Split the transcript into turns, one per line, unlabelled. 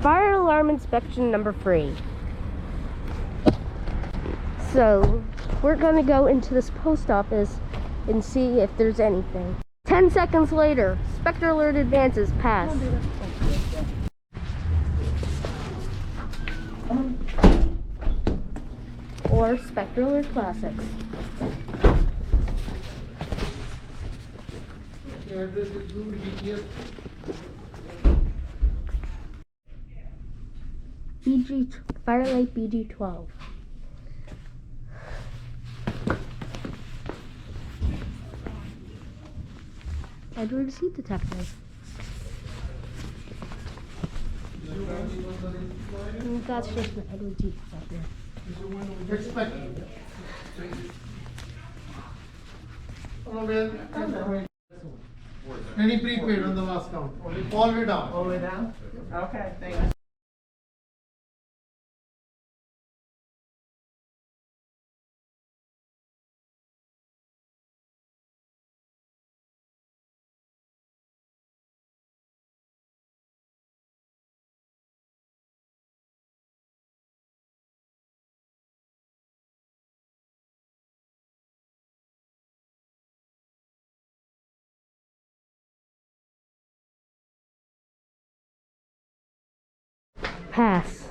Fire alarm inspection number 3. So, we're gonna go into this post office and see if there's anything. 10 seconds later, Spectre Alert advances past. Or Spectre Alert Classics. Firelight BG12. Edward Seat Detector. That's just an Edward Seat Detector.
Any prepaid on the last count? All the way down.
All the way down? Okay, thanks.
Pass.